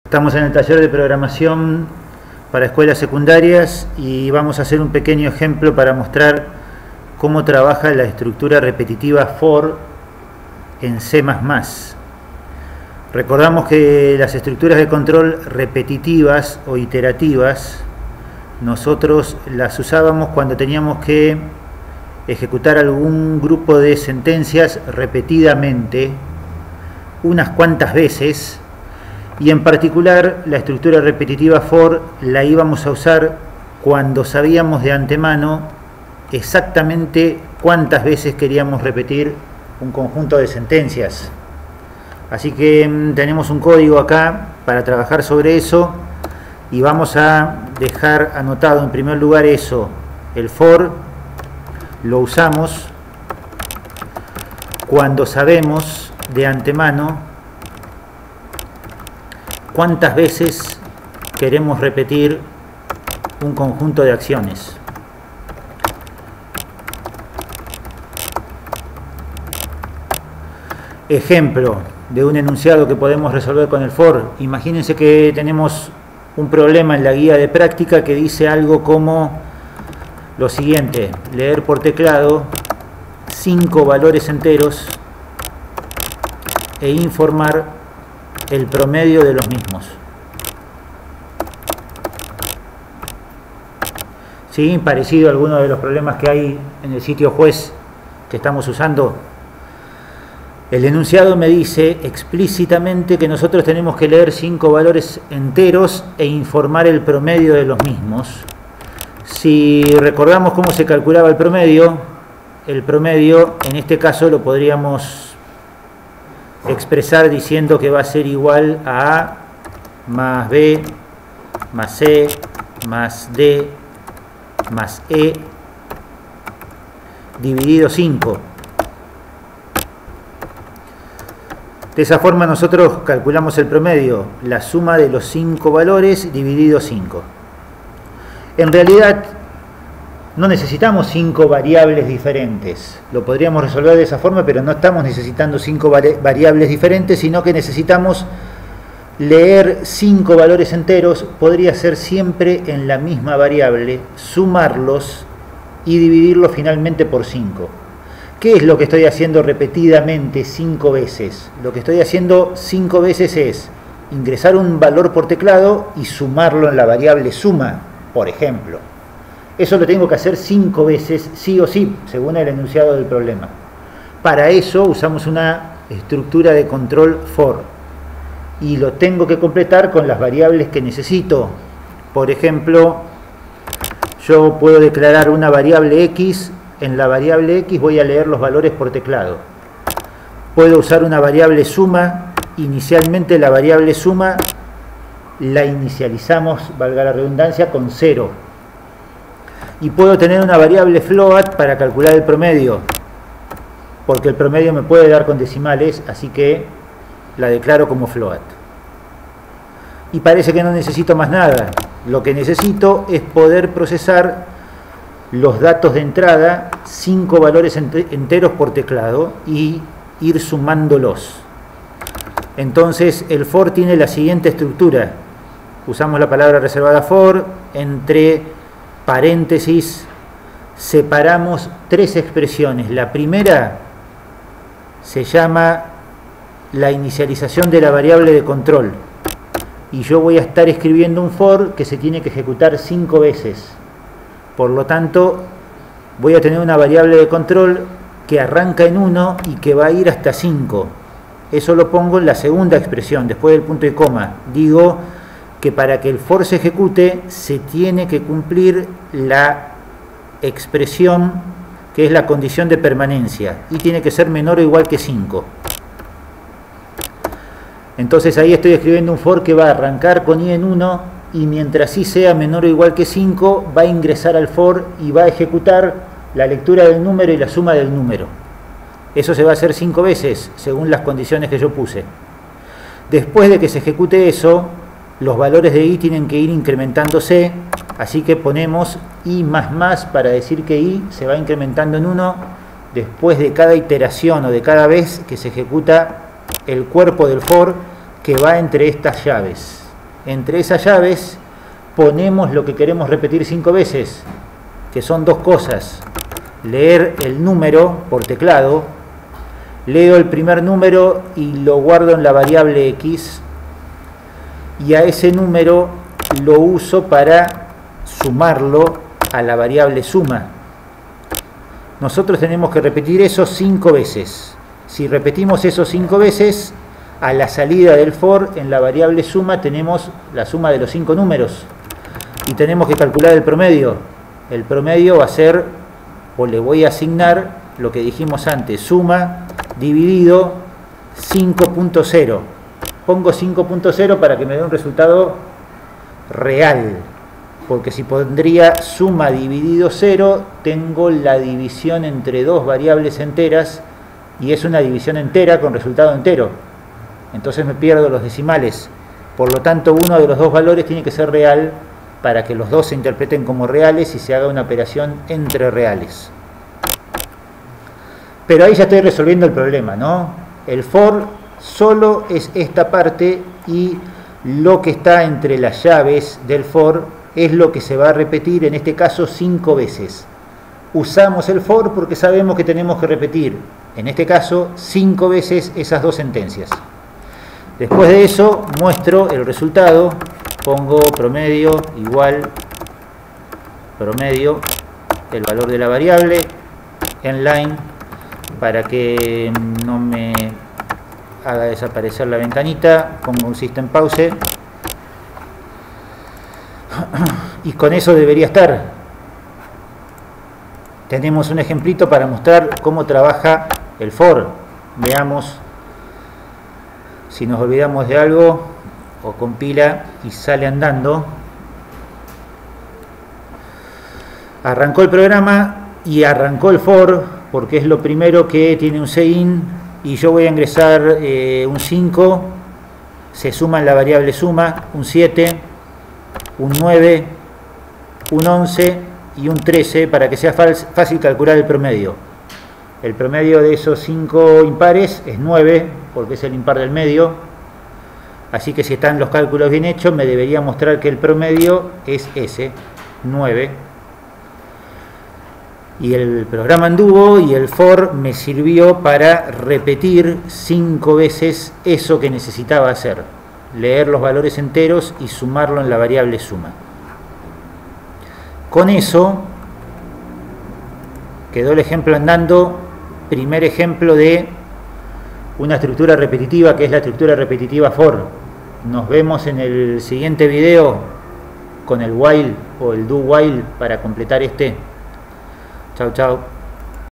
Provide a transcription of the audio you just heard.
Estamos en el taller de programación para escuelas secundarias y vamos a hacer un pequeño ejemplo para mostrar cómo trabaja la estructura repetitiva for en C++. Recordamos que las estructuras de control repetitivas o iterativas nosotros las usábamos cuando teníamos que ejecutar algún grupo de sentencias repetidamente unas cuantas veces, y en particular la estructura repetitiva for la íbamos a usar cuando sabíamos de antemano exactamente cuántas veces queríamos repetir un conjunto de sentencias. Así que tenemos un código acá para trabajar sobre eso y vamos a dejar anotado en primer lugar eso. El for lo usamos cuando sabemos de antemano cuántas veces queremos repetir un conjunto de acciones. Ejemplo de un enunciado que podemos resolver con el for. Imagínense que tenemos un problema en la guía de práctica que dice algo como lo siguiente: leer por teclado 5 valores enteros e informar el promedio de los mismos. ¿Sí? Parecido a alguno de los problemas que hay en el sitio juez que estamos usando. El enunciado me dice explícitamente que nosotros tenemos que leer 5 valores enteros e informar el promedio de los mismos. Si recordamos cómo se calculaba el promedio en este caso lo podríamos expresar diciendo que va a ser igual a A más B más C más D más E dividido 5. De esa forma nosotros calculamos el promedio, la suma de los 5 valores dividido 5. En realidad no necesitamos 5 variables diferentes. Lo podríamos resolver de esa forma, pero no estamos necesitando 5 variables diferentes, sino que necesitamos leer 5 valores enteros. Podría ser siempre en la misma variable, sumarlos y dividirlos finalmente por 5. ¿Qué es lo que estoy haciendo repetidamente 5 veces? Lo que estoy haciendo 5 veces es ingresar un valor por teclado y sumarlo en la variable suma, por ejemplo. Eso lo tengo que hacer 5 veces, sí o sí, según el enunciado del problema. Para eso usamos una estructura de control for. Y lo tengo que completar con las variables que necesito. Por ejemplo, yo puedo declarar una variable x. En la variable x voy a leer los valores por teclado. Puedo usar una variable suma. Inicialmente la variable suma la inicializamos, valga la redundancia, con 0. Y puedo tener una variable float para calcular el promedio, porque el promedio me puede dar con decimales, así que la declaro como float. Y parece que no necesito más nada. Lo que necesito es poder procesar los datos de entrada, 5 valores enteros por teclado, y ir sumándolos. Entonces el for tiene la siguiente estructura. Usamos la palabra reservada for, entre paréntesis separamos 3 expresiones. La primera se llama la inicialización de la variable de control, y yo voy a estar escribiendo un for que se tiene que ejecutar 5 veces. Por lo tanto voy a tener una variable de control que arranca en 1 y que va a ir hasta 5. Eso lo pongo en la segunda expresión, después del punto y coma. Digo que para que el for se ejecute se tiene que cumplir la expresión que es la condición de permanencia, y tiene que ser menor o igual que 5. Entonces ahí estoy escribiendo un for que va a arrancar con i en 1, y mientras i sea menor o igual que 5 va a ingresar al for y va a ejecutar la lectura del número y la suma del número. Eso se va a hacer 5 veces según las condiciones que yo puse. Después de que se ejecute eso, los valores de i tienen que ir incrementándose, así que ponemos i más para decir que i se va incrementando en 1 después de cada iteración o de cada vez que se ejecuta el cuerpo del for que va entre estas llaves. entre esas llaves ponemos lo que queremos repetir 5 veces, que son dos cosas: leer el número por teclado, leo el primer número y lo guardo en la variable X, y a ese número lo uso para sumarlo a la variable suma. Nosotros tenemos que repetir eso 5 veces. Si repetimos eso 5 veces, a la salida del for, en la variable suma, tenemos la suma de los 5 números. Y tenemos que calcular el promedio. El promedio va a ser, o le voy a asignar, lo que dijimos antes, suma dividido 5.0. Pongo 5.0 para que me dé un resultado real. Porque si pondría suma dividido 0, tengo la división entre dos variables enteras, y es una división entera con resultado entero. Entonces me pierdo los decimales. Por lo tanto, uno de los dos valores tiene que ser real para que los dos se interpreten como reales y se haga una operación entre reales. Pero ahí ya estoy resolviendo el problema, ¿no? El for solo es esta parte, y lo que está entre las llaves del for es lo que se va a repetir, en este caso 5 veces. Usamos el for porque sabemos que tenemos que repetir, en este caso, 5 veces esas dos sentencias. Después de eso muestro el resultado, pongo promedio igual promedio, el valor de la variable, en line, para que no me haga desaparecer la ventanita, pongo un system pause, y con eso debería estar. Tenemos un ejemplito para mostrar cómo trabaja el for. Veamos si nos olvidamos de algo o compila y sale andando. Arrancó el programa y arrancó el for, porque es lo primero que tiene un cin, y yo voy a ingresar un 5, se suma en la variable suma, un 7, un 9, un 11 y un 13, para que sea fácil calcular el promedio. El promedio de esos 5 impares es 9, porque es el impar del medio. Así que si están los cálculos bien hechos, me debería mostrar que el promedio es ese, 9. Y el programa anduvo, y el for me sirvió para repetir 5 veces eso que necesitaba hacer: leer los valores enteros y sumarlo en la variable suma. Con eso quedó el ejemplo andando. Primer ejemplo de una estructura repetitiva, que es la estructura repetitiva for. Nos vemos en el siguiente video con el while o el do while para completar este. Chao, chao.